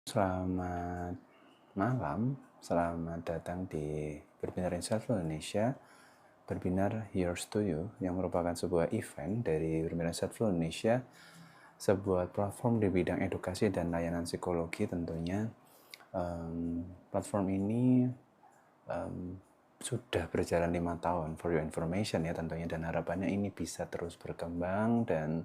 Selamat malam, selamat datang di Berbinar Insight Indonesia, Berbinar Here's to You, yang merupakan sebuah event dari Berbinar Insight Indonesia, sebuah platform di bidang edukasi dan layanan psikologi tentunya. Platform ini sudah berjalan 5 tahun, for your information ya tentunya, dan harapannya ini bisa terus berkembang dan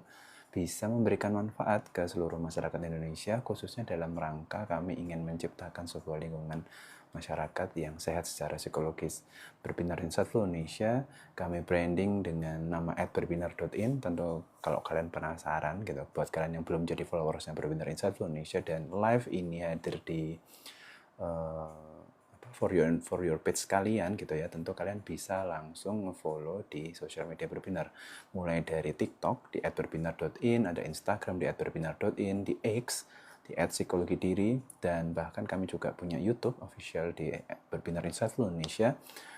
bisa memberikan manfaat ke seluruh masyarakat Indonesia, khususnya dalam rangka kami ingin menciptakan sebuah lingkungan masyarakat yang sehat secara psikologis. Berbinar Insight Indonesia, kami branding dengan nama @berbinar.in. Tentu kalau kalian penasaran gitu, buat kalian yang belum jadi followersnya Berbinar Insight Indonesia, dan live ini hadir di for your page kalian gitu ya, tentu kalian bisa langsung nge-follow di sosial media Berbinar, mulai dari TikTok di @berbinar.in, ada Instagram di @berbinar.in, di X di @psikologidiri, dan bahkan kami juga punya YouTube official di Berbinar Insight Indonesia.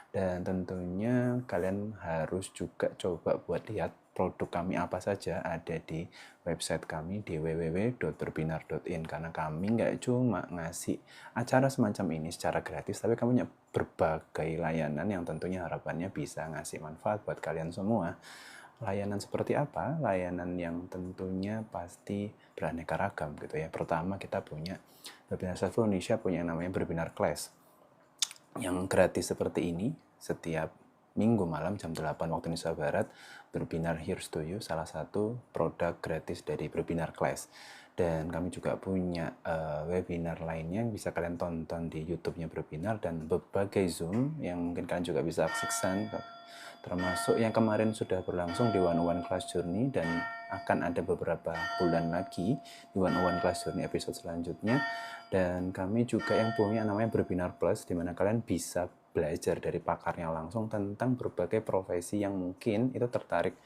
Dan tentunya kalian harus juga coba buat lihat produk kami apa saja ada di website kami di www.berbinar.in, karena kami nggak cuma ngasih acara semacam ini secara gratis, tapi kami punya berbagai layanan yang tentunya harapannya bisa ngasih manfaat buat kalian semua. Layanan seperti apa? Layanan yang tentunya pasti beraneka ragam gitu ya. Pertama, kita punya Berbinar Indonesia punya yang namanya Berbinar Class yang gratis seperti ini. Setiap Minggu malam jam 8 waktu Indonesia Barat, Berbinar Here's to You, salah satu produk gratis dari Berbinar Class. Dan kami juga punya webinar lainnya yang bisa kalian tonton di YouTube-nya Berbinar, dan berbagai Zoom yang mungkin kalian juga bisa aksesan, termasuk yang kemarin sudah berlangsung di One One Class Journey, dan akan ada beberapa bulan lagi di One One Class Journey episode selanjutnya. Dan kami juga yang punya namanya Berbinar Plus, di mana kalian bisa belajar dari pakarnya langsung tentang berbagai profesi yang mungkin itu tertarik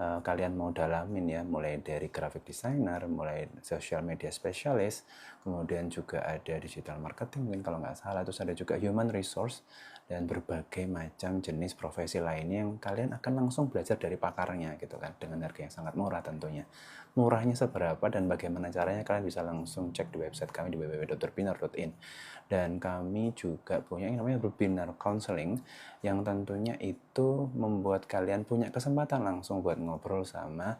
kalian mau dalamin ya, mulai dari graphic designer, mulai social media specialist, kemudian juga ada digital marketing mungkin kalau nggak salah, terus ada juga human resource, dan berbagai macam jenis profesi lainnya yang kalian akan langsung belajar dari pakarnya gitu kan, dengan harga yang sangat murah tentunya. Murahnya seberapa dan bagaimana caranya, kalian bisa langsung cek di website kami di www.berbinar.in. Dan kami juga punya yang namanya Berbinar Counseling, yang tentunya itu membuat kalian punya kesempatan langsung buat ngobrol sama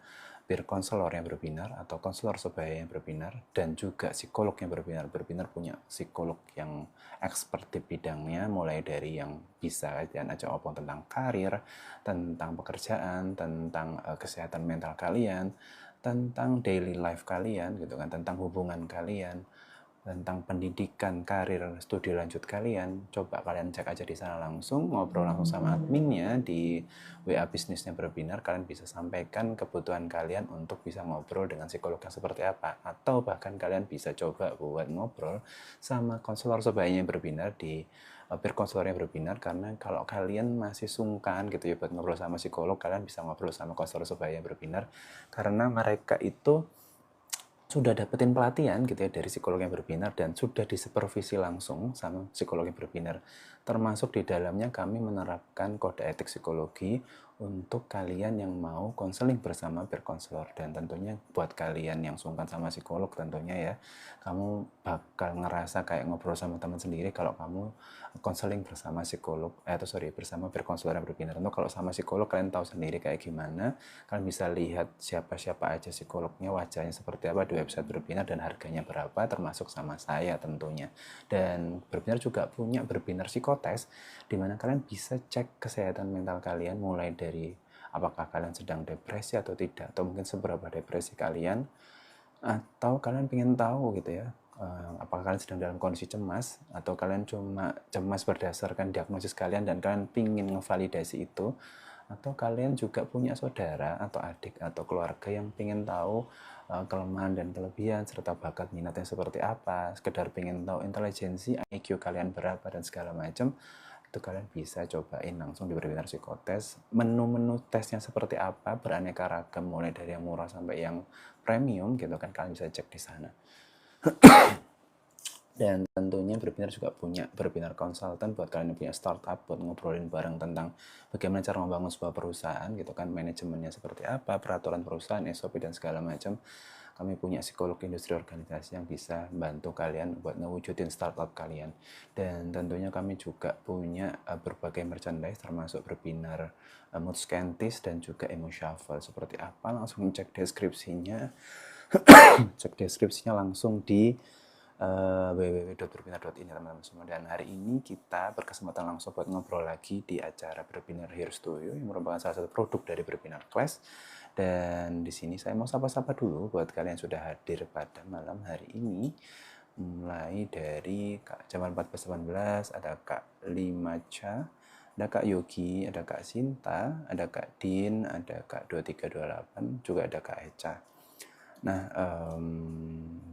peer counselor yang berbinar atau konselor sebaya yang berbinar, dan juga psikolog yang berbinar. Berbinar punya psikolog yang expert di bidangnya, mulai dari yang bisa kalian ajak ngomong tentang karir, tentang pekerjaan, tentang kesehatan mental kalian, tentang daily life kalian gitu kan, tentang hubungan kalian, tentang pendidikan, karir, studi lanjut kalian. Coba kalian cek aja di sana langsung, ngobrol langsung sama adminnya di WA bisnisnya Berbinar. Kalian bisa sampaikan kebutuhan kalian untuk bisa ngobrol dengan psikolog yang seperti apa, atau bahkan kalian bisa coba buat ngobrol sama konselor sebayanya Berbinar di peer konselornya Berbinar. Karena kalau kalian masih sungkan gitu ya buat ngobrol sama psikolog, kalian bisa ngobrol sama konselor sebaya Berbinar, karena mereka itu sudah dapetin pelatihan gitu ya dari psikolog yang berbinar, dan sudah disupervisi langsung sama psikolog yang berbinar. Termasuk di dalamnya kami menerapkan kode etik psikologi untuk kalian yang mau konseling bersama peer counselor. Dan tentunya buat kalian yang sungkan sama psikolog, tentunya ya kamu bakal ngerasa kayak ngobrol sama teman sendiri kalau kamu konseling bersama psikolog bersama peer counselor yang berbinar. Tentu kalau sama psikolog kalian tahu sendiri kayak gimana, kalian bisa lihat siapa-siapa aja psikolognya, wajahnya seperti apa di website Berbinar, dan harganya berapa, termasuk sama saya tentunya. Dan Berbinar juga punya Berbinar Psikotes, di mana kalian bisa cek kesehatan mental kalian, mulai dari apakah kalian sedang depresi atau tidak, atau mungkin seberapa depresi kalian, atau kalian pengen tahu gitu ya, apakah kalian sedang dalam kondisi cemas, atau kalian cuma cemas berdasarkan diagnosis kalian dan kalian pengen ngevalidasi itu, atau kalian juga punya saudara atau adik atau keluarga yang pengen tahu kelemahan dan kelebihan serta bakat minatnya seperti apa, sekedar pengen tahu intelijensi IQ kalian berapa dan segala macam, itu kalian bisa cobain langsung di Berbinar Psikotes. Menu-menu tesnya seperti apa, beraneka ragam, mulai dari yang murah sampai yang premium gitu kan, kalian bisa cek di sana. Dan tentunya Berbinar juga punya Berbinar Consultant buat kalian yang punya startup, buat ngobrolin bareng tentang bagaimana cara membangun sebuah perusahaan gitu kan, manajemennya seperti apa, peraturan perusahaan, SOP dan segala macam. kami punya psikolog industri organisasi yang bisa bantu kalian buat ngewujudin startup kalian. Dan tentunya kami juga punya berbagai merchandise termasuk berbinar mood scientist dan juga emo shuffle. Seperti apa? Langsung cek deskripsinya. Cek deskripsinya langsung di www.berbinar.in ya teman-teman semua. Dan hari ini kita berkesempatan langsung buat ngobrol lagi di acara Berbinar Heroes to You yang merupakan salah satu produk dari Berbinar Class. Dan di sini saya mau sapa-sapa dulu buat kalian yang sudah hadir pada malam hari ini. Mulai dari Kak Jamal 1418, ada Kak Limaca, ada Kak Yogi, ada Kak Sinta, ada Kak Din, ada Kak 2328, juga ada Kak Eca. Nah,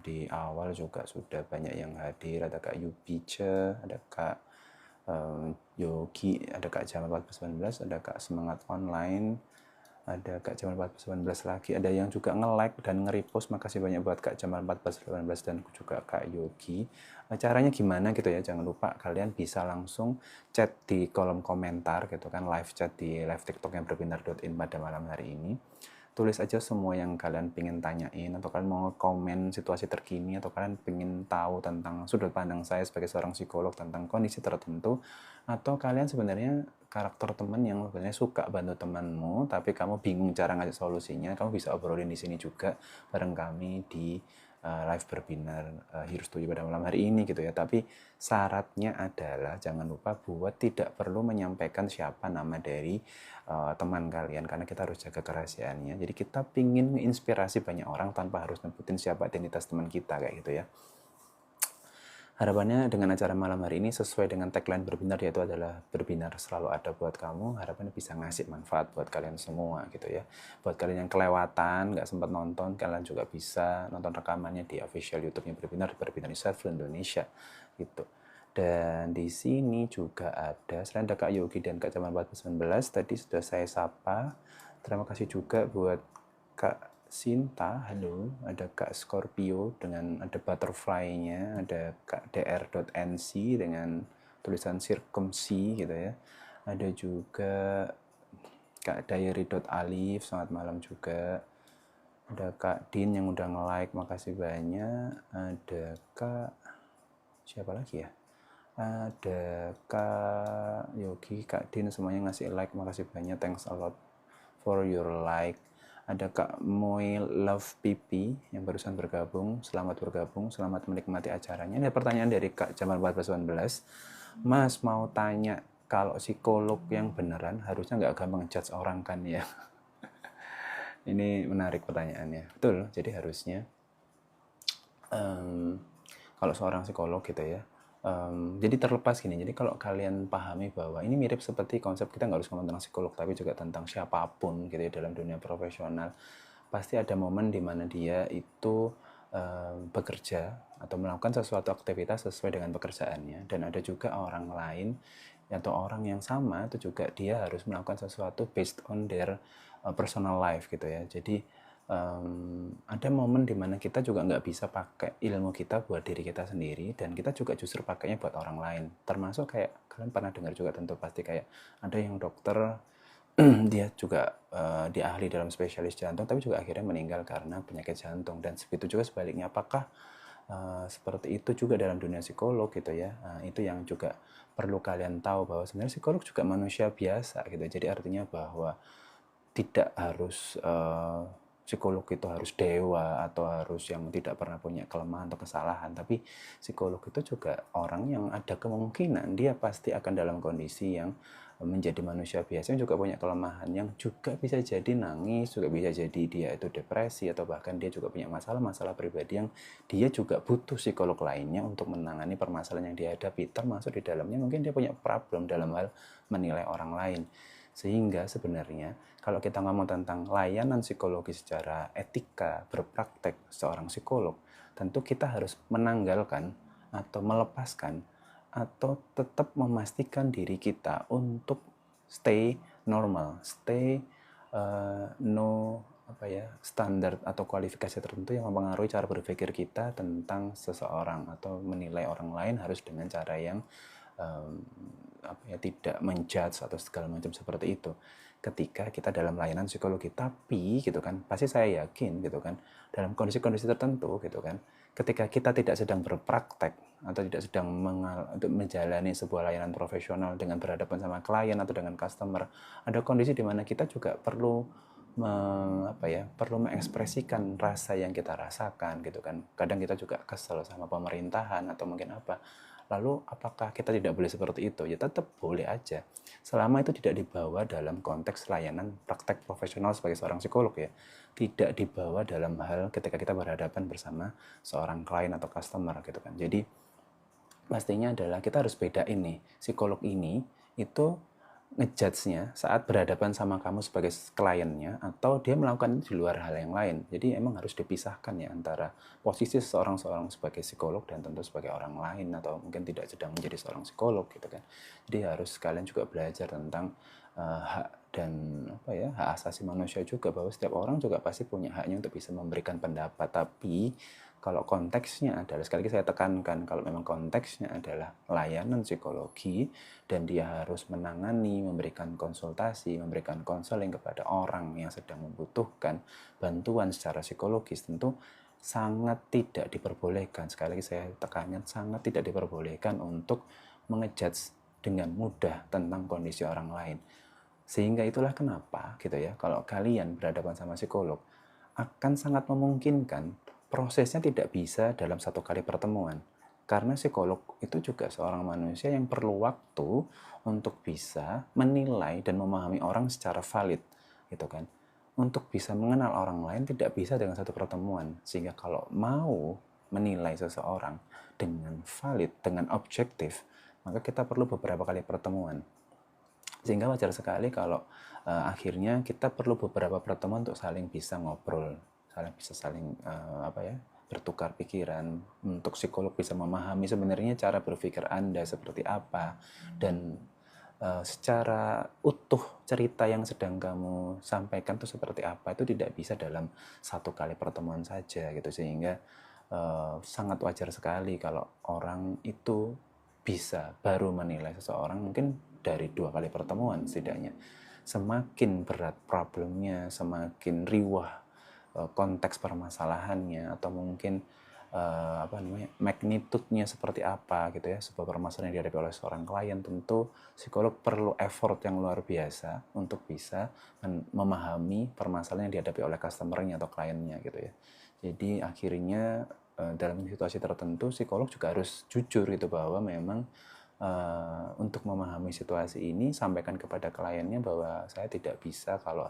di awal juga sudah banyak yang hadir, ada Kak Yubice, ada Kak Yogi, ada Kak Jamal 1419, ada Kak Semangat Online, ada Kak Jamal 1419 lagi, ada yang juga nge-like dan nge-repost. Makasih banyak buat Kak Jamal 1419 dan juga Kak Yogi. Caranya gimana gitu ya, jangan lupa kalian bisa langsung chat di kolom komentar gitu kan, live chat di live TikTok yang berbinar.in pada malam hari ini. Tulis aja semua yang kalian pengen tanyain, atau kalian mau komen situasi terkini, atau kalian pengen tahu tentang sudut pandang saya sebagai seorang psikolog tentang kondisi tertentu, atau kalian sebenarnya karakter teman yang sebenarnya suka bantu temanmu tapi kamu bingung cara ngasih solusinya, kamu bisa obrolin di sini juga bareng kami di live berbinar Heroes to You pada malam hari ini gitu ya. Tapi syaratnya adalah jangan lupa buat tidak perlu menyampaikan siapa nama dari teman kalian, karena kita harus jaga kerahasiaannya. Jadi kita pingin menginspirasi banyak orang tanpa harus nyebutin siapa identitas teman kita kayak gitu ya. Harapannya dengan acara malam hari ini sesuai dengan tagline Berbinar, yaitu adalah berbinar selalu ada buat kamu. Harapannya bisa ngasih manfaat buat kalian semua gitu ya. Buat kalian yang kelewatan, nggak sempat nonton, kalian juga bisa nonton rekamannya di official YouTube-nya Berbinar, Berbinar Reserve Indonesia gitu. Dan di sini juga ada, selain ada Kak Yogi dan Kak Jamal 1419, tadi sudah saya sapa. Terima kasih juga buat Kak Sinta, halo. Ada Kak Scorpio dengan ada butterfly-nya, ada Kak dr.nc dengan tulisan circumci gitu ya. Ada juga Kak diary.alif, selamat malam juga. Ada Kak Din yang udah nge-like, makasih banyak. Ada Kak, siapa lagi ya? Ada Kak Yogi, Kak Din, semuanya ngasih like, makasih banyak, thanks a lot for your like. Ada Kak Moy Love Pipi yang barusan bergabung, selamat bergabung, selamat menikmati acaranya. Ini ada pertanyaan dari Kak Jamal 1419, Mas mau tanya, kalau psikolog yang beneran harusnya nggak gampang judge orang kan ya? Ini menarik pertanyaannya, betul, jadi harusnya kalau seorang psikolog gitu ya, jadi terlepas gini, jadi kalau kalian pahami bahwa ini mirip seperti konsep kita nggak harus ngomong tentang psikolog, tapi juga tentang siapapun gitu ya dalam dunia profesional, pasti ada momen di mana dia itu bekerja atau melakukan sesuatu aktivitas sesuai dengan pekerjaannya, dan ada juga orang lain atau orang yang sama itu juga dia harus melakukan sesuatu based on their personal life gitu ya. Jadi ada momen dimana kita juga nggak bisa pakai ilmu kita buat diri kita sendiri, dan kita juga justru pakainya buat orang lain. Termasuk kayak kalian pernah dengar juga tentu pasti kayak ada yang dokter dia juga dia ahli dalam spesialis jantung tapi juga akhirnya meninggal karena penyakit jantung, dan begitu juga sebaliknya. Apakah seperti itu juga dalam dunia psikolog gitu ya? Itu yang juga perlu kalian tahu, bahwa sebenarnya psikolog juga manusia biasa gitu. Jadi artinya bahwa tidak harus psikolog itu harus dewa atau harus yang tidak pernah punya kelemahan atau kesalahan, tapi psikolog itu juga orang yang ada kemungkinan dia pasti akan dalam kondisi yang menjadi manusia biasa yang juga punya kelemahan, yang juga bisa jadi nangis, juga bisa jadi dia itu depresi, atau bahkan dia juga punya masalah-masalah pribadi yang dia juga butuh psikolog lainnya untuk menangani permasalahan yang dihadapi, termasuk di dalamnya mungkin dia punya problem dalam hal menilai orang lain. Sehingga sebenarnya kalau kita ngomong tentang layanan psikologi secara etika berpraktek seorang psikolog, tentu kita harus menanggalkan atau melepaskan atau tetap memastikan diri kita untuk stay normal, stay no standar atau kualifikasi tertentu yang mempengaruhi cara berpikir kita tentang seseorang, atau menilai orang lain harus dengan cara yang tidak menjudge atau segala macam seperti itu. ketika kita dalam layanan psikologi. Tapi gitu kan, pasti saya yakin gitu kan, dalam kondisi-kondisi tertentu gitu kan, ketika kita tidak sedang berpraktek atau tidak sedang untuk menjalani sebuah layanan profesional dengan berhadapan sama klien atau dengan customer, ada kondisi di mana kita juga perlu perlu mengekspresikan rasa yang kita rasakan gitu kan. Kadang kita juga kesel sama pemerintahan atau mungkin apa. Lalu apakah kita tidak boleh seperti itu? Ya tetap boleh aja. Selama itu tidak dibawa dalam konteks layanan praktek profesional sebagai seorang psikolog ya. Tidak dibawa dalam hal ketika kita berhadapan bersama seorang klien atau customer gitu kan. Jadi pastinya adalah kita harus bedain nih, psikolog ini itu ngejudge-nya saat berhadapan sama kamu sebagai kliennya atau dia melakukan di luar hal yang lain. Jadi emang harus dipisahkan ya antara posisi seorang sebagai psikolog dan tentu sebagai orang lain atau mungkin tidak sedang menjadi seorang psikolog gitu kan. Jadi harus kalian juga belajar tentang hak dan hak asasi manusia juga, bahwa setiap orang juga pasti punya haknya untuk bisa memberikan pendapat. Tapi kalau konteksnya adalah, sekali lagi saya tekankan, kalau memang konteksnya adalah layanan psikologi dan dia harus menangani, memberikan konsultasi, memberikan konseling kepada orang yang sedang membutuhkan bantuan secara psikologis, tentu sangat tidak diperbolehkan, sekali lagi saya tekankan, sangat tidak diperbolehkan untuk mengejudge dengan mudah tentang kondisi orang lain. Sehingga itulah kenapa gitu ya, kalau kalian berhadapan sama psikolog, akan sangat memungkinkan prosesnya tidak bisa dalam satu kali pertemuan. Karena psikolog itu juga seorang manusia yang perlu waktu untuk bisa menilai dan memahami orang secara valid, gitu kan. Untuk bisa mengenal orang lain tidak bisa dengan satu pertemuan. Sehingga kalau mau menilai seseorang dengan valid, dengan objektif, maka kita perlu beberapa kali pertemuan. Sehingga wajar sekali kalau akhirnya kita perlu beberapa pertemuan untuk saling bisa ngobrol, saling bertukar pikiran, untuk psikolog bisa memahami sebenarnya cara berpikir Anda seperti apa, dan secara utuh cerita yang sedang kamu sampaikan itu seperti apa, itu tidak bisa dalam satu kali pertemuan saja gitu. Sehingga sangat wajar sekali kalau orang itu bisa baru menilai seseorang mungkin dari 2 kali pertemuan setidaknya. Semakin berat problemnya, semakin riwah konteks permasalahannya, atau mungkin magnitude-nya seperti apa gitu ya, sebuah permasalahan yang dihadapi oleh seorang klien, tentu psikolog perlu effort yang luar biasa untuk bisa memahami permasalahan yang dihadapi oleh customer-nya atau kliennya gitu ya. Jadi akhirnya dalam situasi tertentu psikolog juga harus jujur gitu, bahwa memang untuk memahami situasi ini sampaikan kepada kliennya bahwa saya tidak bisa kalau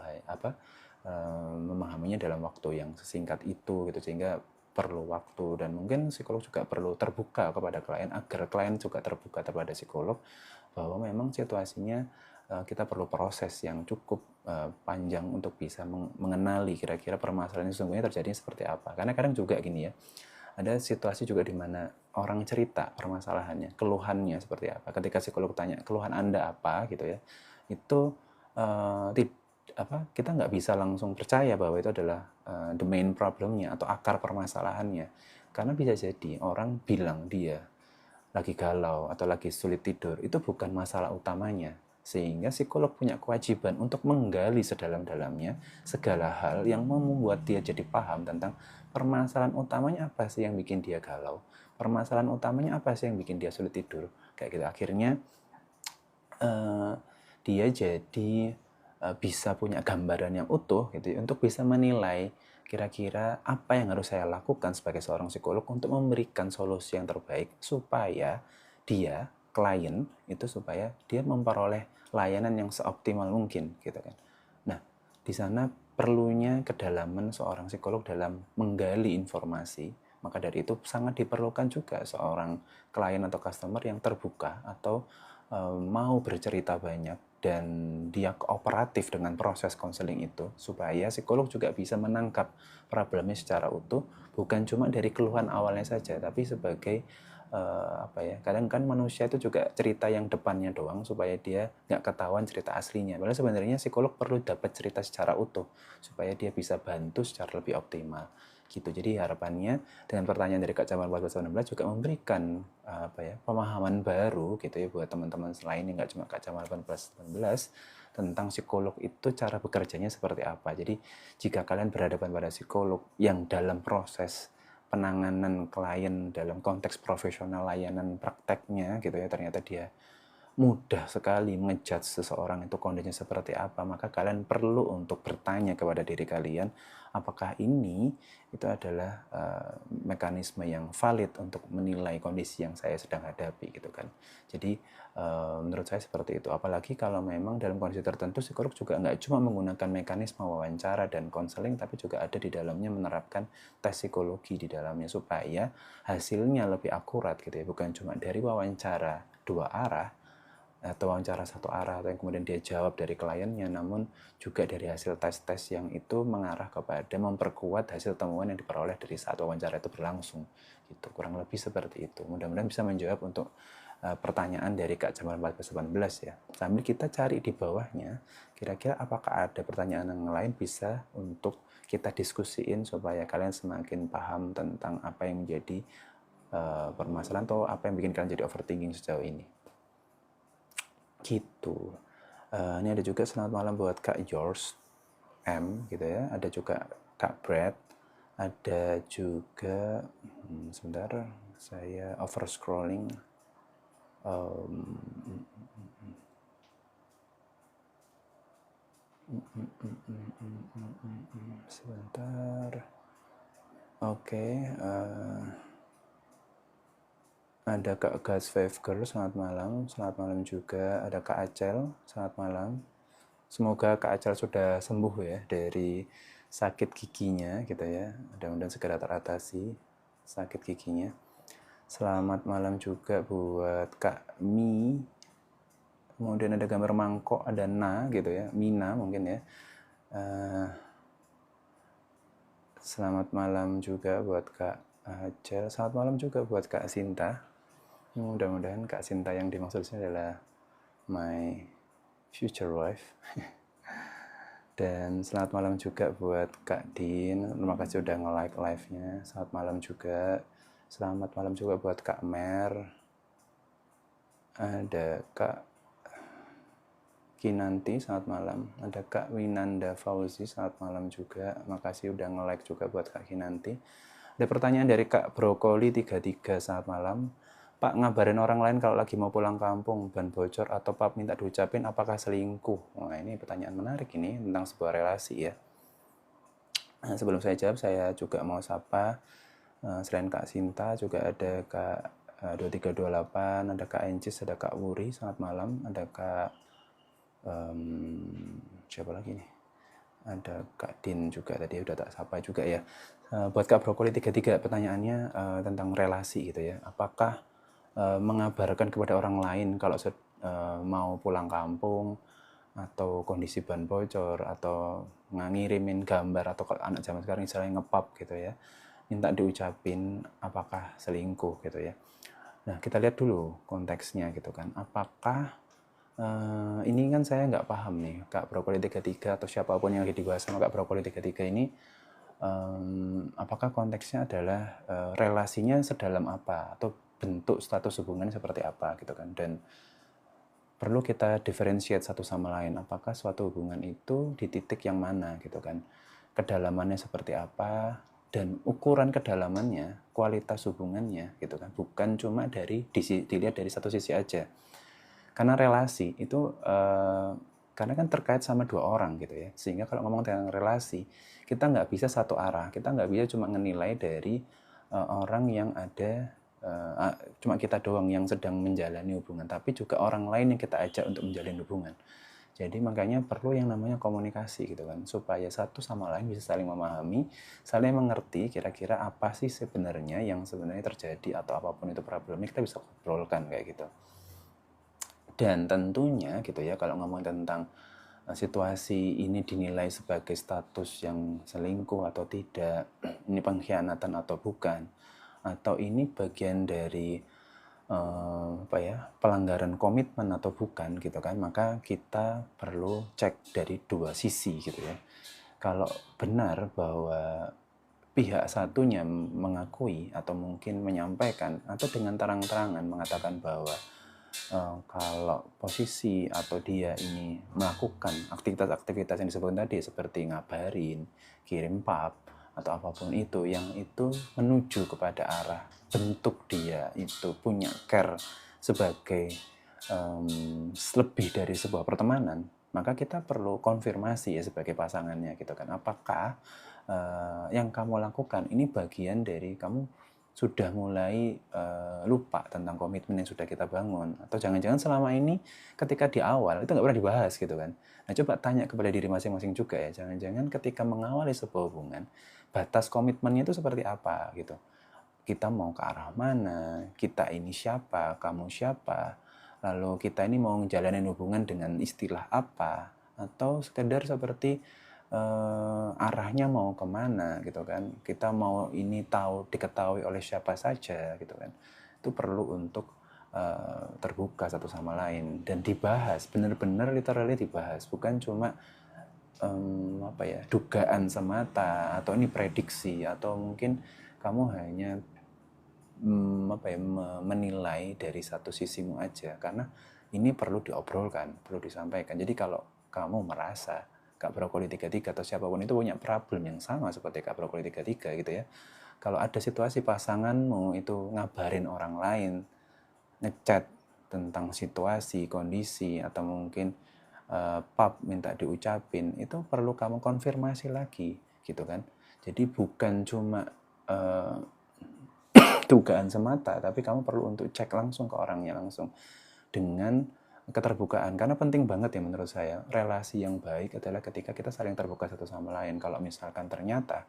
memahaminya dalam waktu yang sesingkat itu gitu, sehingga perlu waktu. Dan mungkin psikolog juga perlu terbuka kepada klien agar klien juga terbuka kepada psikolog bahwa memang situasinya kita perlu proses yang cukup panjang untuk bisa mengenali kira-kira permasalahan sesungguhnya terjadi seperti apa. Karena kadang juga gini ya, ada situasi juga di mana orang cerita permasalahannya, keluhannya seperti apa. Ketika psikolog tanya, keluhan Anda apa gitu ya, itu kita nggak bisa langsung percaya bahwa itu adalah the main problemnya atau akar permasalahannya. Karena bisa jadi orang bilang dia lagi galau atau lagi sulit tidur, itu bukan masalah utamanya. Sehingga psikolog punya kewajiban untuk menggali sedalam-dalamnya segala hal yang membuat dia jadi paham tentang permasalahan utamanya apa sih yang bikin dia galau, permasalahan utamanya apa sih yang bikin dia sulit tidur, kayak gitu. Akhirnya dia jadi bisa punya gambaran yang utuh gitu ya, untuk bisa menilai kira-kira apa yang harus saya lakukan sebagai seorang psikolog untuk memberikan solusi yang terbaik supaya dia, klien itu, supaya dia memperoleh layanan yang seoptimal mungkin gitu kan. Nah, di sana perlunya kedalaman seorang psikolog dalam menggali informasi. Maka dari itu sangat diperlukan juga seorang klien atau customer yang terbuka atau mau bercerita banyak dan dia kooperatif dengan proses konseling itu, supaya psikolog juga bisa menangkap problemnya secara utuh, bukan cuma dari keluhan awalnya saja, tapi sebagai kadang kan manusia itu juga cerita yang depannya doang supaya dia nggak ketahuan cerita aslinya. Padahal sebenarnya psikolog perlu dapat cerita secara utuh supaya dia bisa bantu secara lebih optimal. gitu. Jadi harapannya dengan pertanyaan dari Kak Jamal 1419 juga memberikan pemahaman baru gitu ya buat teman-teman selain yang nggak cuma Kak Jamal 1419 tentang psikolog itu cara bekerjanya seperti apa. Jadi jika kalian berhadapan pada psikolog yang dalam proses penanganan klien dalam konteks profesional layanan prakteknya gitu ya, ternyata dia mudah sekali ngejudge seseorang itu kondisinya seperti apa, maka kalian perlu untuk bertanya kepada diri kalian, apakah ini itu adalah mekanisme yang valid untuk menilai kondisi yang saya sedang hadapi gitu kan. Jadi menurut saya seperti itu. Apalagi kalau memang dalam kondisi tertentu psikolog juga nggak cuma menggunakan mekanisme wawancara dan konseling, tapi juga ada di dalamnya menerapkan tes psikologi di dalamnya supaya hasilnya lebih akurat gitu ya, bukan cuma dari wawancara dua arah atau wawancara satu arah atau yang kemudian dia jawab dari kliennya, namun juga dari hasil tes-tes yang itu mengarah kepada memperkuat hasil temuan yang diperoleh dari saat wawancara itu berlangsung gitu, kurang lebih seperti itu. Mudah-mudahan bisa menjawab untuk pertanyaan dari Kak Jamal 1419 ya. Sambil kita cari di bawahnya kira-kira apakah ada pertanyaan yang lain bisa untuk kita diskusiin supaya kalian semakin paham tentang apa yang menjadi permasalahan atau apa yang bikin kalian jadi overthinking sejauh ini. Gitu. Ini ada juga selamat malam buat Kak Yours M gitu ya. Ada juga Kak Brad. Ada juga sebentar saya over scrolling. Sebentar. Oke. Ada Kak Gas Five Girl, selamat malam juga. Ada Kak Acel, selamat malam. Semoga Kak Acel sudah sembuh ya dari sakit giginya gitu ya. Mudah-mudahan segera teratasi sakit giginya. Selamat malam juga buat Kak Mi. Kemudian ada gambar mangkok, ada Na gitu ya, Mina mungkin ya. Selamat malam juga buat Kak Acel. Selamat malam juga buat Kak Sinta. Mudah-mudahan Kak Sinta yang dimaksud sini adalah my future wife. Dan selamat malam juga buat Kak Din. Terima kasih udah nge-like live-nya. Selamat malam juga. Selamat malam juga buat Kak Mer. Ada Kak Kinanti, selamat malam. Ada Kak Winanda Fauzi, selamat malam juga. Makasih udah nge-like juga buat Kak Kinanti. Ada pertanyaan dari Kak Brokoli 33, selamat malam. Pak, ngabarin orang lain kalau lagi mau pulang kampung, ban bocor atau Pak minta diucapin apakah selingkuh? Nah, ini pertanyaan menarik ini tentang sebuah relasi ya. Nah, sebelum saya jawab, saya juga mau sapa selain Kak Sinta juga ada Kak 2328, ada Kak Encis, ada Kak Wuri, selamat malam. Ada Kak siapa lagi nih? Ada Kak Din juga, tadi udah tak sapa juga ya. Buat Kak Brokoli 33, pertanyaannya tentang relasi gitu ya. Apakah mengabarkan kepada orang lain kalau mau pulang kampung atau kondisi ban bocor atau ngirimin gambar atau kalau anak zaman sekarang misalnya ngepap gitu ya, minta diucapin apakah selingkuh gitu ya. Nah, kita lihat dulu konteksnya gitu kan. Apakah ini kan saya nggak paham nih Kak Brokoli 33 atau siapapun yang lagi dibahas sama Kak Brokoli 33 ini, apakah konteksnya adalah relasinya sedalam apa atau bentuk status hubungannya seperti apa gitu kan. Dan perlu kita differentiate satu sama lain, apakah suatu hubungan itu di titik yang mana gitu kan, kedalamannya seperti apa, dan ukuran kedalamannya, kualitas hubungannya gitu kan, bukan cuma dilihat dari satu sisi aja. Karena relasi itu karena kan terkait sama dua orang gitu ya, sehingga kalau ngomong tentang relasi kita nggak bisa satu arah, kita nggak bisa cuma menilai dari orang yang ada cuma kita doang yang sedang menjalani hubungan, tapi juga orang lain yang kita ajak untuk menjalin hubungan. Jadi makanya perlu yang namanya komunikasi gitu kan, supaya satu sama lain bisa saling memahami, saling mengerti kira-kira apa sih sebenarnya yang sebenarnya terjadi atau apapun itu problemnya kita bisa ngobrolkan kayak gitu. Dan tentunya gitu ya, kalau ngomong tentang situasi ini dinilai sebagai status yang selingkuh atau tidak, ini pengkhianatan atau bukan, atau ini bagian dari pelanggaran komitmen atau bukan gitu kan, maka kita perlu cek dari dua sisi gitu ya. Kalau benar bahwa pihak satunya mengakui atau mungkin menyampaikan atau dengan terang-terangan mengatakan bahwa kalau posisi atau dia ini melakukan aktivitas-aktivitas yang disebut tadi seperti ngabarin, kirim pap atau apapun itu yang itu menuju kepada arah bentuk dia itu punya care sebagai lebih dari sebuah pertemanan, maka kita perlu konfirmasi ya sebagai pasangannya gitu kan, apakah yang kamu lakukan ini bagian dari kamu sudah mulai lupa tentang komitmen yang sudah kita bangun, atau jangan-jangan selama ini ketika di awal itu nggak pernah dibahas gitu kan. Nah coba tanya kepada diri masing-masing juga ya, jangan-jangan ketika mengawali sebuah hubungan batas komitmennya itu seperti apa gitu, kita mau ke arah mana, kita ini siapa, kamu siapa, lalu kita ini mau menjalani hubungan dengan istilah apa, atau sekedar seperti arahnya mau kemana gitu kan, kita mau ini diketahui oleh siapa saja gitu kan. Itu perlu untuk terbuka satu sama lain dan dibahas, benar-benar literally dibahas, bukan cuma dugaan semata atau ini prediksi, atau mungkin kamu hanya menilai dari satu sisimu aja, karena ini perlu diobrolkan, perlu disampaikan. Jadi kalau kamu merasa Kak Brokoli 33 atau siapapun itu punya problem yang sama seperti Kak Brokoli 33 gitu ya, kalau ada situasi pasanganmu itu ngabarin orang lain, ngechat tentang situasi, kondisi, atau mungkin pap minta diucapin, itu perlu kamu konfirmasi lagi gitu kan. Jadi bukan cuma dugaan semata, tapi kamu perlu untuk cek langsung ke orangnya langsung dengan keterbukaan. Karena penting banget ya menurut saya, relasi yang baik adalah ketika kita saling terbuka satu sama lain. Kalau misalkan ternyata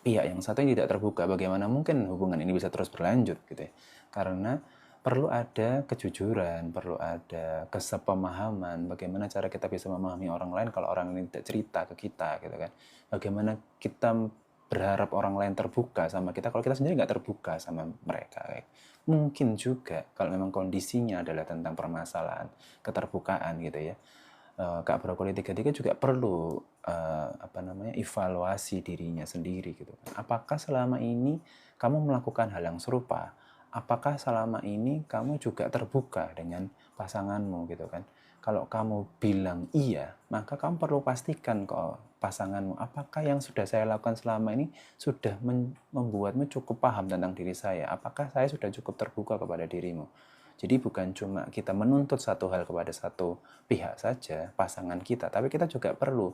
pihak yang satu yang tidak terbuka, bagaimana mungkin hubungan ini bisa terus berlanjut gitu ya. Karena perlu ada kejujuran, perlu ada kesepemahaman, bagaimana cara kita bisa memahami orang lain kalau orang ini tidak cerita ke kita gitu kan. Bagaimana kita berharap orang lain terbuka sama kita kalau kita sendiri nggak terbuka sama mereka. Mungkin juga kalau memang kondisinya adalah tentang permasalahan keterbukaan gitu ya, Kak Brokoli 33 juga perlu evaluasi dirinya sendiri gitu. Apakah selama ini kamu melakukan hal yang serupa? Apakah selama ini kamu juga terbuka dengan pasanganmu gitu kan? Kalau kamu bilang iya, maka kamu perlu pastikan ke pasanganmu, apakah yang sudah saya lakukan selama ini sudah membuatmu cukup paham tentang diri saya? Apakah saya sudah cukup terbuka kepada dirimu? Jadi bukan cuma kita menuntut satu hal kepada satu pihak saja, pasangan kita, tapi kita juga perlu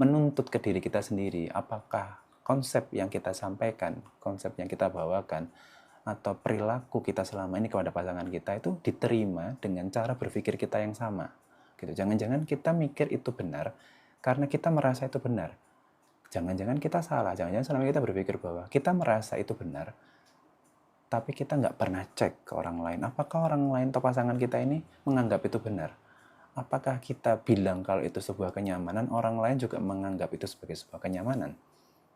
menuntut ke diri kita sendiri, apakah konsep yang kita sampaikan, konsep yang kita bawakan, atau perilaku kita selama ini kepada pasangan kita itu diterima dengan cara berpikir kita yang sama. Gitu. Jangan-jangan kita mikir itu benar karena kita merasa itu benar. Jangan-jangan kita salah, jangan-jangan selama kita berpikir bahwa kita merasa itu benar, tapi kita nggak pernah cek ke orang lain. Apakah orang lain atau pasangan kita ini menganggap itu benar? Apakah kita bilang kalau itu sebuah kenyamanan, orang lain juga menganggap itu sebagai sebuah kenyamanan?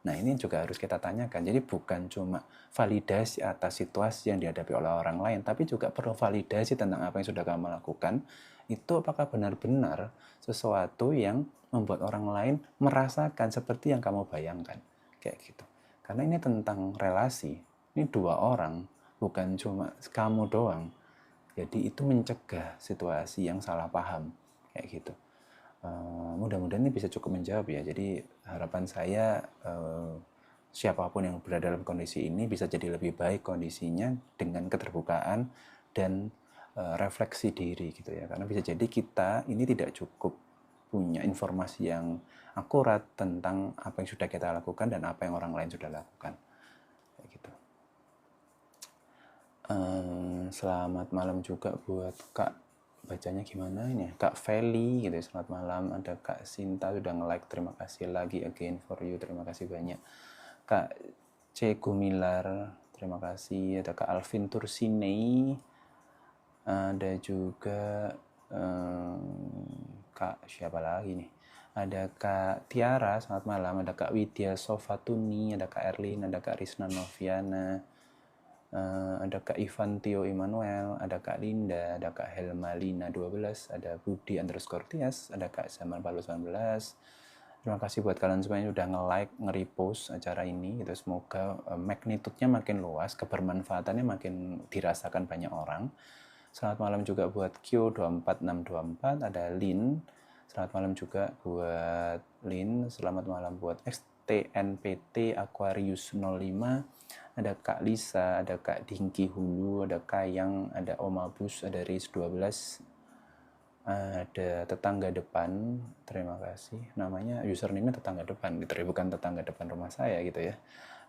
Nah ini juga harus kita tanyakan. Jadi bukan cuma validasi atas situasi yang dihadapi oleh orang lain, tapi juga perlu validasi tentang apa yang sudah kamu lakukan. Itu apakah benar-benar sesuatu yang membuat orang lain merasakan seperti yang kamu bayangkan. Kayak gitu. Karena ini tentang relasi. Ini dua orang, bukan cuma kamu doang. Jadi itu mencegah situasi yang salah paham. Kayak gitu. Mudah-mudahan ini bisa cukup menjawab ya. Jadi harapan saya siapapun yang berada dalam kondisi ini bisa jadi lebih baik kondisinya dengan keterbukaan dan refleksi diri gitu ya. Karena bisa jadi kita ini tidak cukup punya informasi yang akurat tentang apa yang sudah kita lakukan dan apa yang orang lain sudah lakukan. Kayak gitu. Selamat malam juga buat Kak, bacanya gimana ini ya? Kak Feli gitu ya, selamat malam. Ada Kak Sinta sudah nge-like, terima kasih lagi, again for you, terima kasih banyak. Kak C. Gumilar, terima kasih. Ada Kak Alvin Tursinei, ada juga Kak siapa lagi nih? Ada Kak Tiara, selamat malam. Ada Kak Widya Sofatuni, ada Kak Erlin, ada Kak Risna Noviana, ada Kak Ivan Tio Immanuel, ada Kak Linda, ada Kak Helma Lina 12, ada Budi _Tias, ada Kak Zaman Palu 19, Terima kasih buat kalian semua yang udah nge-like, nge-repost acara ini gitu. Semoga magnitude-nya makin luas, kebermanfaatannya makin dirasakan banyak orang. Selamat malam juga buat Q24624, ada Lin. Selamat malam juga buat Lin. Selamat malam buat XTNPT Aquarius 05. Ada Kak Lisa, ada Kak Dingki Hulu, ada Kayang, ada Omabus, ada Riz 12, ada tetangga depan. Terima kasih. Namanya username-nya tetangga depan gitu ya, bukan tetangga depan rumah saya gitu ya.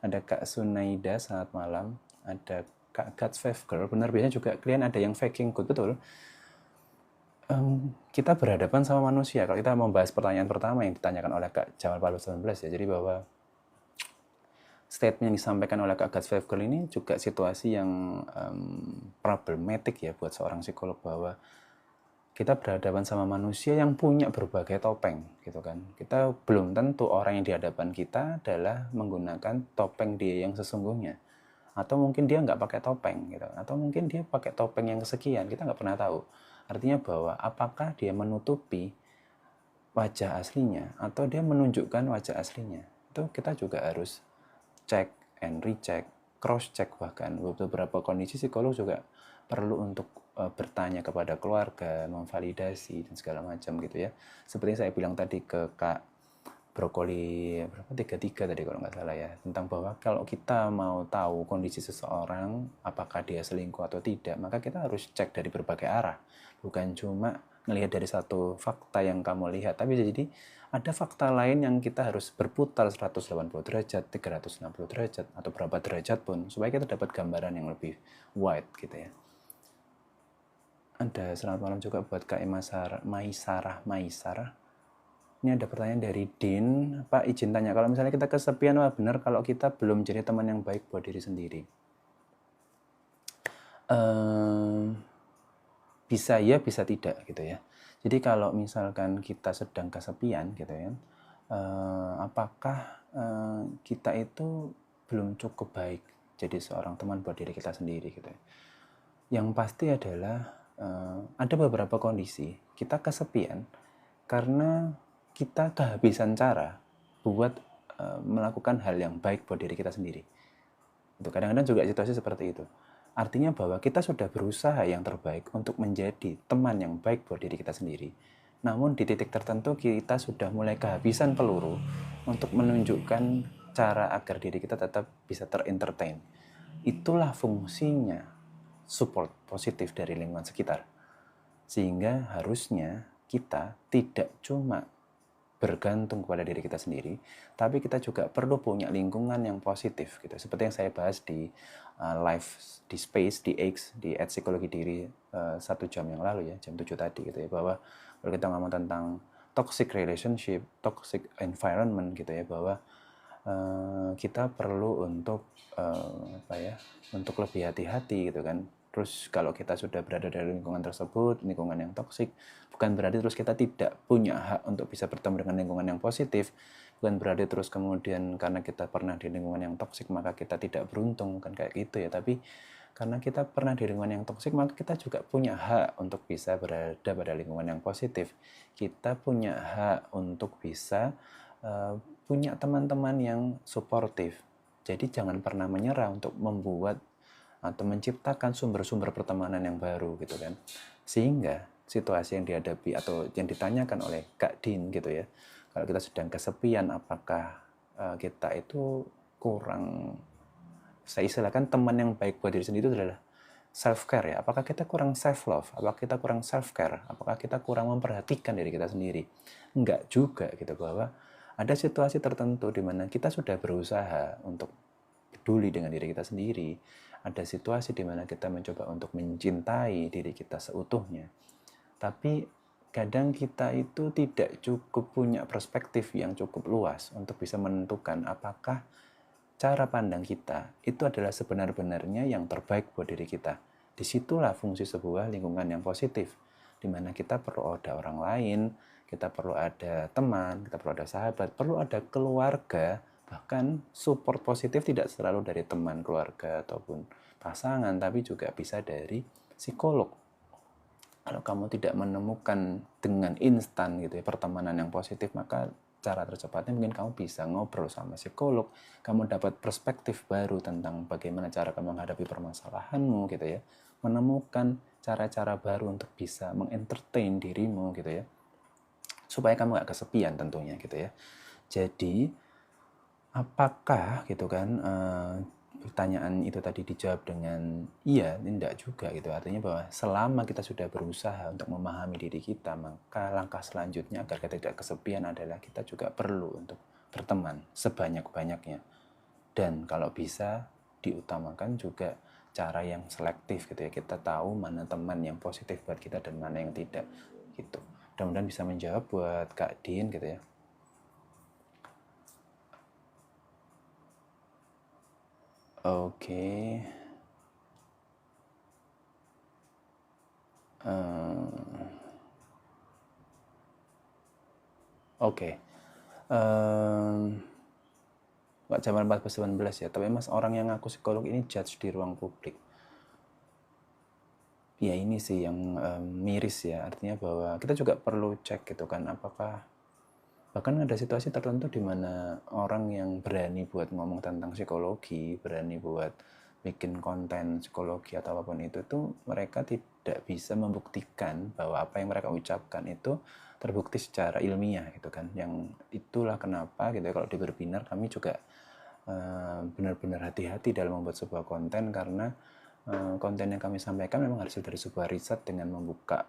Ada Kak Sunaida, selamat malam. Ada Kak God's Fave Girl, benar, biasanya juga kalian ada yang faking good, betul. Kita berhadapan sama manusia. Kalau kita membahas pertanyaan pertama yang ditanyakan oleh Kak Jamal Palu 19 ya, jadi bahwa statement yang disampaikan oleh Kak God's Fave Girl ini juga situasi yang problematik ya buat seorang psikolog, bahwa kita berhadapan sama manusia yang punya berbagai topeng gitu kan. Kita belum tentu orang yang di hadapan kita adalah menggunakan topeng dia yang sesungguhnya, atau mungkin dia nggak pakai topeng gitu, atau mungkin dia pakai topeng yang kesekian, kita nggak pernah tahu. Artinya bahwa apakah dia menutupi wajah aslinya atau dia menunjukkan wajah aslinya, itu kita juga harus cek and recheck, cross check. Bahkan beberapa kondisi psikolog juga perlu untuk bertanya kepada keluarga, memvalidasi dan segala macam gitu ya. Seperti saya bilang tadi ke Kak Brokoli berapa 33 tadi kalau nggak salah ya, tentang bahwa kalau kita mau tahu kondisi seseorang apakah dia selingkuh atau tidak, maka kita harus cek dari berbagai arah, bukan cuma ngelihat dari satu fakta yang kamu lihat, tapi jadi ada fakta lain yang kita harus berputar 180 derajat, 360 derajat, atau berapa derajat pun, supaya kita dapat gambaran yang lebih wide gitu ya. Ada selamat malam juga buat Kak Maisarah. Ini ada pertanyaan dari Din. Pak, izin tanya, kalau misalnya kita kesepian, wah benar kalau kita belum jadi teman yang baik buat diri sendiri? Bisa ya, bisa tidak gitu ya. Jadi kalau misalkan kita sedang kesepian gitu ya, apakah kita itu belum cukup baik jadi seorang teman buat diri kita sendiri gitu ya. Yang pasti adalah ada beberapa kondisi kita kesepian karena kita kehabisan cara buat melakukan hal yang baik buat diri kita sendiri. Itu kadang-kadang juga situasi seperti itu. Artinya bahwa kita sudah berusaha yang terbaik untuk menjadi teman yang baik buat diri kita sendiri. Namun di titik tertentu kita sudah mulai kehabisan peluru untuk menunjukkan cara agar diri kita tetap bisa terentertain. Itulah fungsinya support positif dari lingkungan sekitar. Sehingga harusnya kita tidak cuma bergantung kepada diri kita sendiri, tapi kita juga perlu punya lingkungan yang positif gitu. Seperti yang saya bahas di live di Space, di X, di Psikologi Diri 1 jam yang lalu ya, jam 7 tadi gitu ya, bahwa kalau kita ngomong tentang toxic relationship, toxic environment gitu ya, bahwa kita perlu untuk untuk lebih hati-hati gitu kan. Terus kalau kita sudah berada di lingkungan tersebut, lingkungan yang toksik, bukan berarti terus kita tidak punya hak untuk bisa bertemu dengan lingkungan yang positif. Bukan berarti terus kemudian karena kita pernah di lingkungan yang toksik maka kita tidak beruntung, kan kayak gitu ya. Tapi karena kita pernah di lingkungan yang toksik maka kita juga punya hak untuk bisa berada pada lingkungan yang positif. Kita punya hak untuk bisa punya teman-teman yang suportif. Jadi jangan pernah menyerah untuk membuat atau menciptakan sumber-sumber pertemanan yang baru gitu kan. Sehingga situasi yang dihadapi atau yang ditanyakan oleh Kak Din gitu ya, kalau kita sedang kesepian apakah kita itu kurang, saya istilahkan teman yang baik buat diri sendiri itu adalah self care ya. Apakah kita kurang self love? Apakah kita kurang self care? Apakah kita kurang memperhatikan diri kita sendiri? Enggak juga gitu, bahwa ada situasi tertentu di mana kita sudah berusaha untuk peduli dengan diri kita sendiri. Ada situasi di mana kita mencoba untuk mencintai diri kita seutuhnya. Tapi kadang kita itu tidak cukup punya perspektif yang cukup luas untuk bisa menentukan apakah cara pandang kita itu adalah sebenar-benarnya yang terbaik buat diri kita. Disitulah fungsi sebuah lingkungan yang positif, di mana kita perlu ada orang lain, kita perlu ada teman, kita perlu ada sahabat, perlu ada keluarga. Bahkan support positif tidak selalu dari teman, keluarga, ataupun pasangan, tapi juga bisa dari psikolog. Kalau kamu tidak menemukan dengan instan gitu ya pertemanan yang positif, maka cara tercepatnya mungkin kamu bisa ngobrol sama psikolog, kamu dapat perspektif baru tentang bagaimana cara kamu menghadapi permasalahanmu gitu ya, menemukan cara-cara baru untuk bisa mengentertain dirimu gitu ya, supaya kamu gak kesepian tentunya gitu ya. Jadi apakah gitu kan pertanyaan itu tadi dijawab dengan iya, tidak juga gitu. Artinya bahwa selama kita sudah berusaha untuk memahami diri kita, maka langkah selanjutnya agar kita tidak kesepian adalah kita juga perlu untuk berteman sebanyak-banyaknya. Dan kalau bisa diutamakan juga cara yang selektif gitu ya. Kita tahu mana teman yang positif buat kita dan mana yang tidak gitu. Mudah-mudahan bisa menjawab buat Kak Din gitu ya. Oke. Oke. Nggak zaman 14-19 ya, tapi mas orang yang ngaku psikolog ini judge di ruang publik. Ya ini sih yang miris ya, artinya bahwa kita juga perlu cek gitu kan, apakah bahkan ada situasi tertentu di mana orang yang berani buat ngomong tentang psikologi, berani buat bikin konten psikologi atau apapun itu tuh mereka tidak bisa membuktikan bahwa apa yang mereka ucapkan itu terbukti secara ilmiah gitu kan. Yang itulah kenapa gitu ya, kalau di Berbinar kami juga benar-benar hati-hati dalam membuat sebuah konten, karena konten yang kami sampaikan memang hasil dari sebuah riset dengan membuka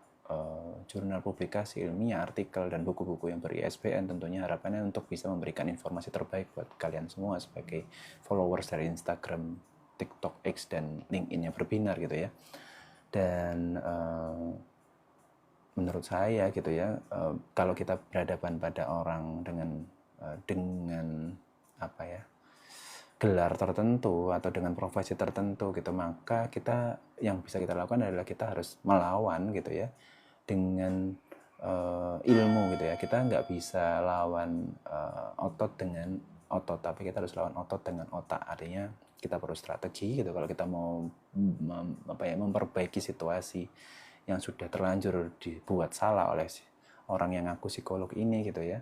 jurnal publikasi ilmiah, artikel, dan buku-buku yang ber-ISBN. Tentunya harapannya untuk bisa memberikan informasi terbaik buat kalian semua sebagai followers dari Instagram, TikTok, X, dan LinkedIn yang Berbinar gitu ya. Dan menurut saya gitu ya, kalau kita berhadapan pada orang dengan apa ya, gelar tertentu atau dengan profesi tertentu gitu, maka kita yang bisa kita lakukan adalah kita harus melawan gitu ya dengan ilmu gitu ya. Kita nggak bisa lawan otot dengan otot, tapi kita harus lawan otot dengan otak. Artinya kita perlu strategi gitu kalau kita mau memperbaiki situasi yang sudah terlanjur dibuat salah oleh orang yang ngaku psikolog ini gitu ya.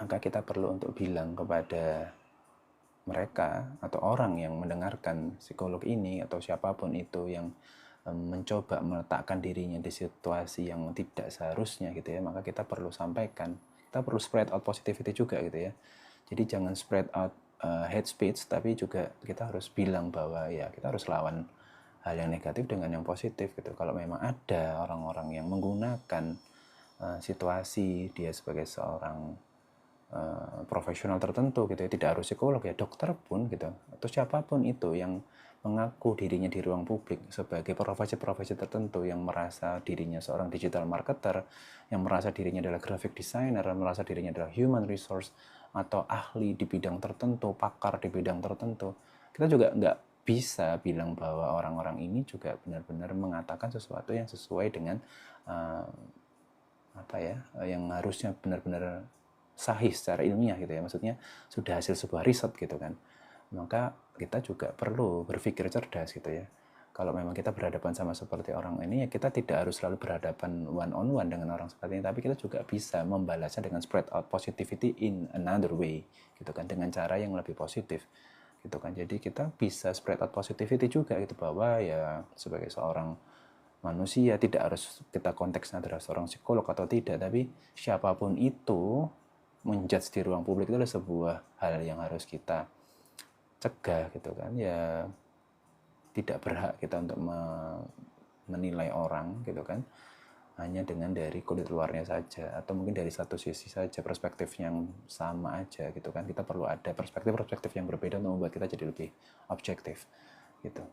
Maka kita perlu untuk bilang kepada mereka atau orang yang mendengarkan psikolog ini atau siapapun itu yang mencoba meletakkan dirinya di situasi yang tidak seharusnya gitu ya, maka kita perlu sampaikan, kita perlu spread out positivity juga gitu ya. Jadi jangan spread out hate speech, tapi juga kita harus bilang bahwa ya kita harus lawan hal yang negatif dengan yang positif gitu. Kalau memang ada orang-orang yang menggunakan situasi dia sebagai seorang profesional tertentu gitu ya, tidak harus psikolog ya, dokter pun gitu, atau siapapun itu yang mengaku dirinya di ruang publik sebagai profesi-profesi tertentu, yang merasa dirinya seorang digital marketer, yang merasa dirinya adalah graphic designer, merasa dirinya adalah human resource atau ahli di bidang tertentu, pakar di bidang tertentu, kita juga nggak bisa bilang bahwa orang-orang ini juga benar-benar mengatakan sesuatu yang sesuai dengan yang harusnya benar-benar sahih secara ilmiah gitu ya, maksudnya sudah hasil sebuah riset gitu kan. Maka kita juga perlu berpikir cerdas gitu ya. Kalau memang kita berhadapan sama seperti orang ini, ya kita tidak harus selalu berhadapan one on one dengan orang seperti ini, tapi kita juga bisa membalasnya dengan spread out positivity in another way gitu kan, dengan cara yang lebih positif gitu kan. Jadi kita bisa spread out positivity juga gitu, bahwa ya sebagai seorang manusia tidak harus kita konteksnya adalah seorang psikolog atau tidak, tapi siapapun itu menjudge di ruang publik itu adalah sebuah hal yang harus kita cegah gitu kan. Ya tidak berhak kita untuk menilai orang gitu kan hanya dengan dari kulit luarnya saja, atau mungkin dari satu sisi saja, perspektif yang sama aja gitu kan. Kita perlu ada perspektif-perspektif yang berbeda untuk membuat kita jadi lebih objektif gitu.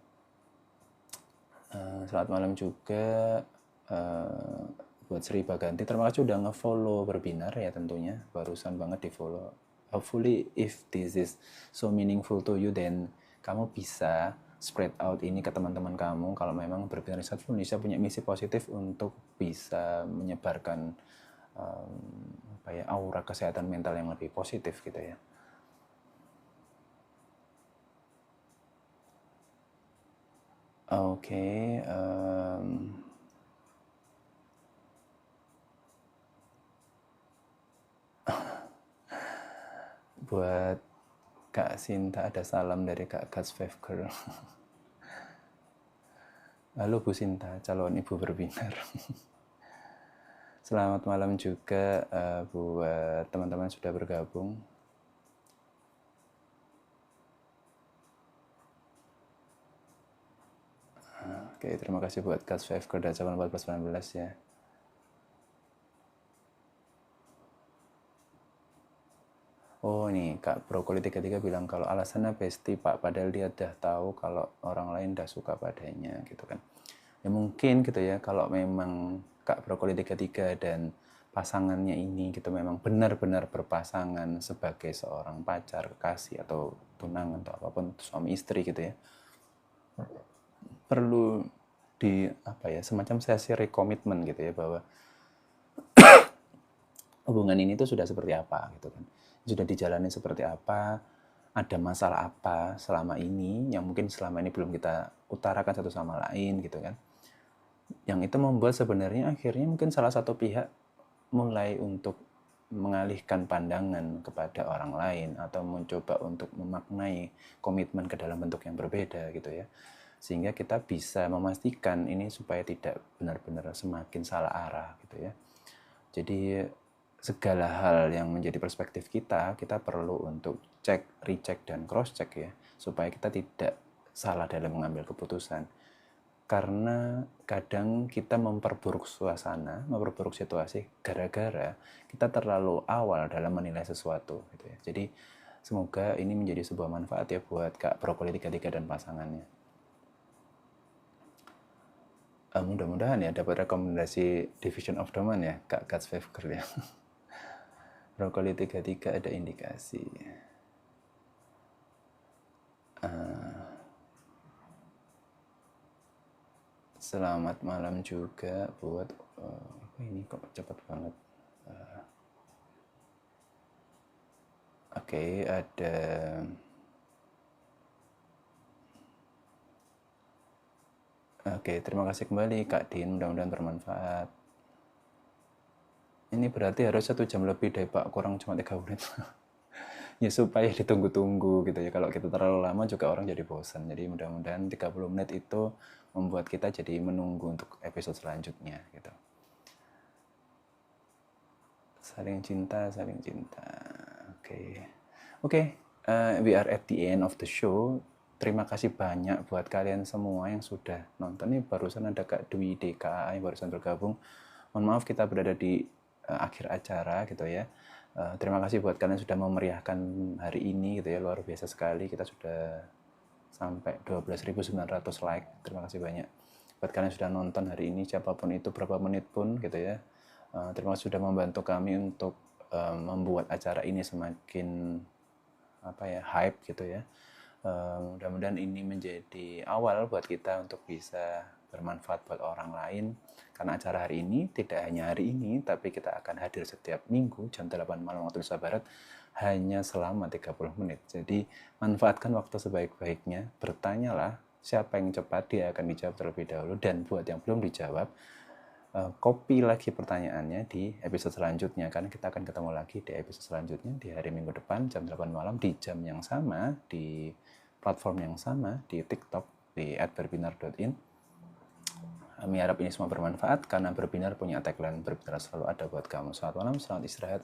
Selamat malam juga buat Sri Baganti. Terima kasih udah nge-follow Berbinar ya, tentunya barusan banget di-follow. Hopefully if this is so meaningful to you, then kamu bisa spread out ini ke teman-teman kamu. Kalau memang Berbinar Institute Indonesia punya misi positif untuk bisa menyebarkan aura kesehatan mental yang lebih positif gitu ya. Oke, buat Kak Sinta ada salam dari Kak God's Five Girl. Halo Bu Sinta, calon ibu berbinar. Selamat malam juga buat teman-teman sudah bergabung. Oke, terima kasih buat God's Five Girl dan calon 1419 ya. Oh nih, Kak Brokoli 33 bilang kalau alasannya bestie Pak, padahal dia udah tahu kalau orang lain udah suka padanya gitu kan. Ya mungkin gitu ya, kalau memang Kak Brokoli 33 dan pasangannya ini gitu memang benar-benar berpasangan sebagai seorang pacar, kekasih atau tunangan atau apapun, suami istri gitu ya. Perlu di apa ya, semacam sesi rekomitmen gitu ya, bahwa hubungan ini tuh sudah seperti apa gitu kan, sudah dijalani seperti apa, ada masalah apa selama ini yang mungkin selama ini belum kita utarakan satu sama lain gitu kan, yang itu membuat sebenarnya akhirnya mungkin salah satu pihak mulai untuk mengalihkan pandangan kepada orang lain atau mencoba untuk memaknai komitmen ke dalam bentuk yang berbeda gitu ya, sehingga kita bisa memastikan ini supaya tidak benar-benar semakin salah arah gitu ya. Jadi segala hal yang menjadi perspektif kita perlu untuk cek, recheck, dan cross check ya, supaya kita tidak salah dalam mengambil keputusan. Karena kadang kita memperburuk suasana, memperburuk situasi gara-gara kita terlalu awal dalam menilai sesuatu gitu ya. Jadi semoga ini menjadi sebuah manfaat ya buat Kak Brokoli 33 dan pasangannya. Mudah-mudahan ya dapat rekomendasi Division of Domain ya, Kak God's Favor ya. Brokoli 33 ada indikasi. Selamat malam juga buat ini kok cepat banget. Oke, ada Oke, terima kasih kembali Kak Din, mudah-mudahan bermanfaat. Ini berarti harus 1 jam lebih deh Pak, kurang cuma 3 menit. Ya supaya ditunggu-tunggu gitu ya, kalau kita terlalu lama juga orang jadi bosan. Jadi mudah-mudahan 30 menit itu membuat kita jadi menunggu untuk episode selanjutnya gitu. Saling cinta, saling cinta. Oke, we are at the end of the show. Terima kasih banyak buat kalian semua yang sudah nonton. Nih barusan ada Kak Dwi DKA yang barusan bergabung. Mohon maaf kita berada di akhir acara gitu ya. Terima kasih buat kalian sudah memeriahkan hari ini gitu ya, luar biasa sekali. Kita sudah sampai 12.900 like. Terima kasih banyak buat kalian yang sudah nonton hari ini, siapapun itu, berapa menit pun gitu ya. Terima kasih sudah membantu kami untuk membuat acara ini semakin hype gitu ya. Mudah-mudahan ini menjadi awal buat kita untuk bisa bermanfaat buat orang lain, karena acara hari ini tidak hanya hari ini, tapi kita akan hadir setiap minggu jam 8 malam waktu Indonesia Barat hanya selama 30 menit. Jadi manfaatkan waktu sebaik-baiknya, bertanyalah, siapa yang cepat dia akan dijawab terlebih dahulu, dan buat yang belum dijawab, copy lagi pertanyaannya di episode selanjutnya, karena kita akan ketemu lagi di episode selanjutnya di hari Minggu depan jam 8 malam di jam yang sama, di platform yang sama, di TikTok di @berbinar.in. Kami harap ini semua bermanfaat, karena Berbinar punya tagline, berbinar selalu ada buat kamu. Selamat malam, selamat istirahat.